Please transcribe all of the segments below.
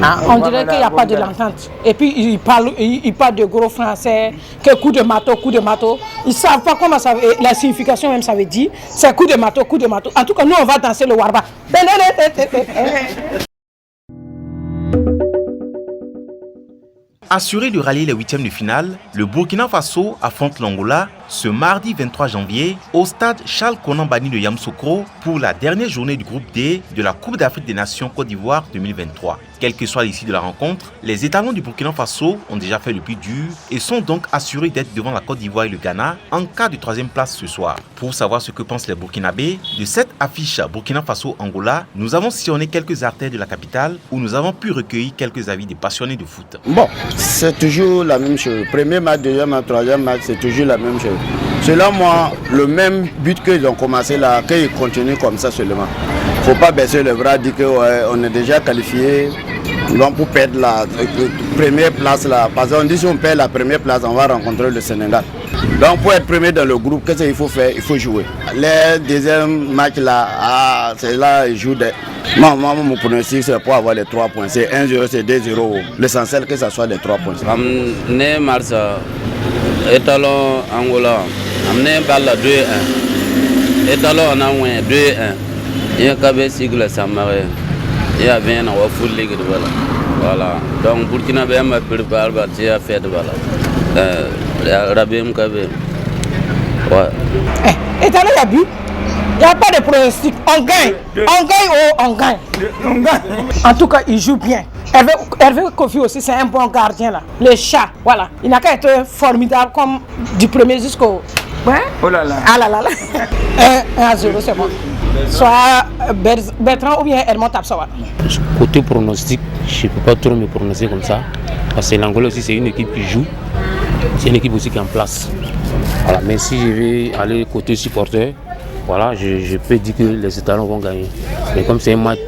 Ah, on dirait qu'il n'y a pas de l'entente. Et puis ils parlent de gros français, que coup de marteau. Ils ne savent pas comment ça veut, la signification même ça veut dire. C'est coup de marteau. En tout cas, nous on va danser le warba. Assuré de rallier les huitièmes de finale, le Burkina Faso affronte l'Angola ce mardi 23 janvier au stade Charles Konan Banny de Yamoussoukro pour la dernière journée du groupe D de la Coupe d'Afrique des Nations Côte d'Ivoire 2023. Quel que soit l'issue de la rencontre, les étalons du Burkina Faso ont déjà fait le plus dur et sont donc assurés d'être devant la Côte d'Ivoire et le Ghana en cas de troisième place ce soir. Pour savoir ce que pensent les Burkinabés de cette affiche Burkina Faso-Angola, nous avons sillonné quelques artères de la capitale où nous avons pu recueillir quelques avis des passionnés de foot. Bon, c'est toujours la même chose. Premier match, deuxième match, troisième match, c'est toujours la même chose. Selon moi, le même but qu'ils ont commencé là, qu'ils continuent comme ça seulement. Il ne faut pas baisser le bras, dire qu'on est déjà qualifié. Donc pour perdre la première place là, parce qu'on dit si on perd la première place, on va rencontrer le Sénégal. Donc pour être premier dans le groupe, qu'est-ce qu'il faut faire? Il faut jouer. Les deuxième match là, c'est là ils jouent des... Moi, mon pronostic c'est pour avoir les 3 points. C'est 1-0, c'est 2-0. L'essentiel que ce soit les 3 points. Né Marsa, étalon Angola, amené balle 2-1. Étalon on a moins 2-1. Il y a qu'à sigle Samaré. Il y a bien un full ligue de voilà. Donc Burkina Faso m'a préparé à faire de voilà. Rabem Kabé. Ouais. Et t'as le but? Il n'y a pas de pronostic. On gagne. En tout cas, il joue bien. Hervé Kofi aussi, c'est un bon gardien là. Le chat, voilà. Il n'a qu'à être formidable comme du premier jusqu'au... Ouais. Oh là là. Ah là là là. 1-0, c'est bon. Soit Bertrand ou bien Hermont Tapsoa. Côté pronostic, je ne peux pas trop me prononcer comme ça. Parce que l'Angola aussi, c'est une équipe qui joue. C'est une équipe aussi qui est en place. Voilà. Mais si je vais aller côté supporter, voilà, je peux dire que les étalons vont gagner. Mais comme c'est un match,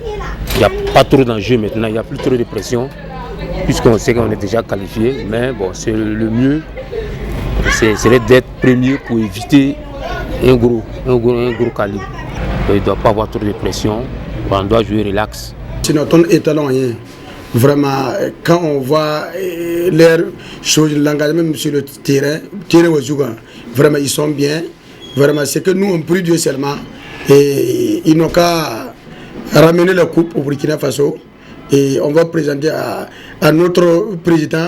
il n'y a pas trop d'enjeux maintenant, il n'y a plus trop de pression, puisqu'on sait qu'on est déjà qualifié. Mais bon, c'est le mieux, c'est d'être premier pour éviter un gros calibre. Il ne doit pas avoir trop de pression, on doit jouer relax. C'est notre étalon. Vraiment, quand on voit leurs choses, l'engagement sur le terrain vraiment ils sont bien. Vraiment, c'est que nous on prie Dieu seulement et ils n'ont qu'à ramener la coupe au Burkina Faso et on va présenter à notre président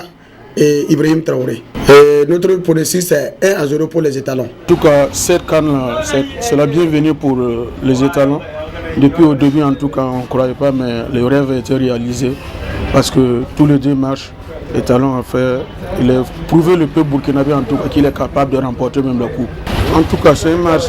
Ibrahim Traoré. Et notre pronostic c'est 1-0 pour les étalons. En tout cas, cette canne c'est la bienvenue pour les étalons. Depuis au début en tout cas on ne croyait pas, mais le rêve a été réalisé parce que tous les deux matchs, l'étalon a fait, il a prouvé le peuple burkinabé en tout cas qu'il est capable de remporter même la coupe. En tout cas, c'est un match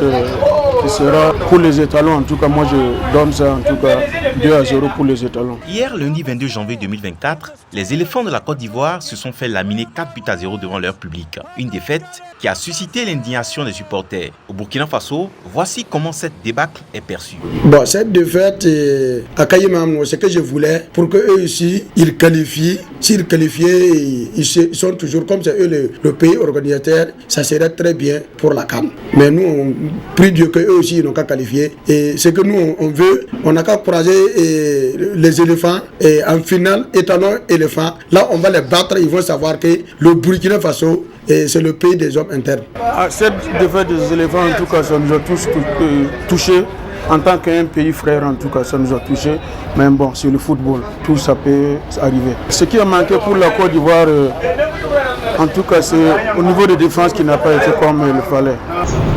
qui sera pour les étalons. En tout cas, moi je donne ça en tout cas 2-0 pour les étalons. Hier, lundi 22 janvier 2024, les éléphants de la Côte d'Ivoire se sont fait laminer 4-0 devant leur public. Une défaite qui a suscité l'indignation des supporters. Au Burkina Faso, voici comment cette débâcle est perçue. Bon, cette défaite à Kayimamno, c'est que je voulais pour qu'eux aussi, ils qualifient. S'ils qualifient, ils sont toujours comme c'est eux le pays organisateur, ça serait très bien pour la CAN. Mais nous, on prie Dieu qu'eux aussi, ils n'ont qu'à qualifier. Et ce que nous, on veut, on n'a qu'à croiser les éléphants et en finale, étalon éléphant. Là, on va les battre, ils vont savoir que le Burkina Faso, c'est le pays des hommes internes. Cette défaite des éléphants, en tout cas, ça nous a tous touchés. En tant qu'un pays frère, en tout cas, ça nous a touchés. Mais bon, c'est le football, tout ça peut arriver. Ce qui a manqué pour la Côte d'Ivoire, en tout cas, c'est au niveau de défense qui n'a pas été comme il fallait.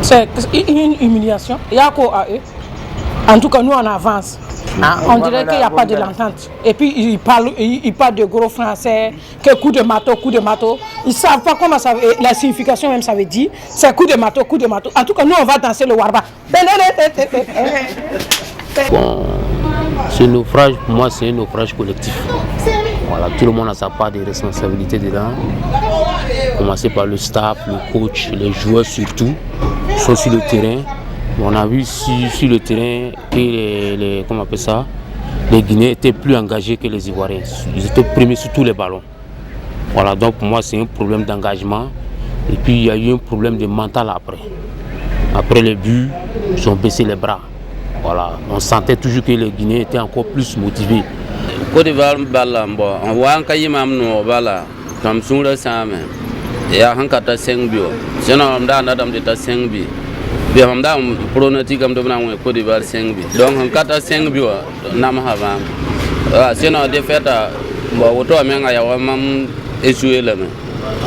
C'est une humiliation. Il y a quoi à eux? En tout cas, nous, on avance. On dirait qu'il n'y a pas de l'entente. Et puis, ils parlent de gros français, que coup de marteau. Ils ne savent pas comment ça veut, la signification même ça veut dire. C'est coup de marteau. En tout cas, nous, on va danser le warba. Bon, ce naufrage, pour moi, c'est un naufrage collectif. Voilà, tout le monde a sa part de responsabilité dedans. Commencer par le staff, le coach, les joueurs surtout, sont sur le terrain. On a vu sur le terrain que comment on appelle ça, les Guinéens étaient plus engagés que les Ivoiriens. Ils étaient premiers sur tous les ballons. Voilà, donc pour moi c'est un problème d'engagement. Et puis il y a eu un problème de mental après. Après les buts, ils ont baissé les bras. Voilà, on sentait toujours que les Guinéens étaient encore plus motivés. Côte d'Ivoire bala bon on voit un kayimam no bala tam sunra same ya hankata 5 bio sinon on da ndam de ta 5 bi bi on da pronostic am do na Côte d'Ivoire 5 bi donc hankata 5 bio nam havam sinon de fait bon auto amenga ya wa mam échoué là mais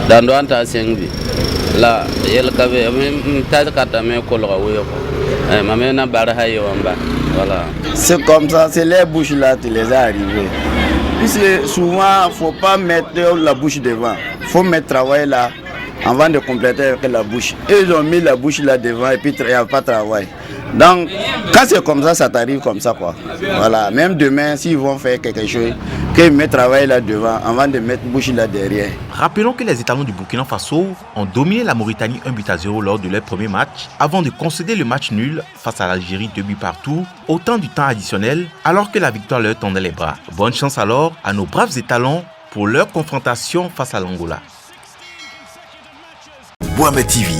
dans do anta 5 bi la yel kabe ta kata me ko lo wo ma me na bar hayo amba voilà. C'est comme ça, c'est les bouches là qui les a arrivés. Puisque souvent, il ne faut pas mettre la bouche devant. Il faut mettre travail là avant de compléter avec la bouche. Et ils ont mis la bouche là devant et puis il n'y a pas de travail. Donc, quand c'est comme ça t'arrive comme ça quoi. Voilà. Même demain, s'ils vont faire quelque chose, qu'ils mettent travail là devant avant de mettre bouche là derrière. Rappelons que les étalons du Burkina Faso ont dominé la Mauritanie 1-0 lors de leur premier match avant de concéder le match nul face à l'Algérie 2 buts partout au temps du temps additionnel alors que la victoire leur tendait les bras. Bonne chance alors à nos braves étalons pour leur confrontation face à l'Angola. Boama TV,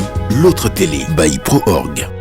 l'autre télé by Pro Org.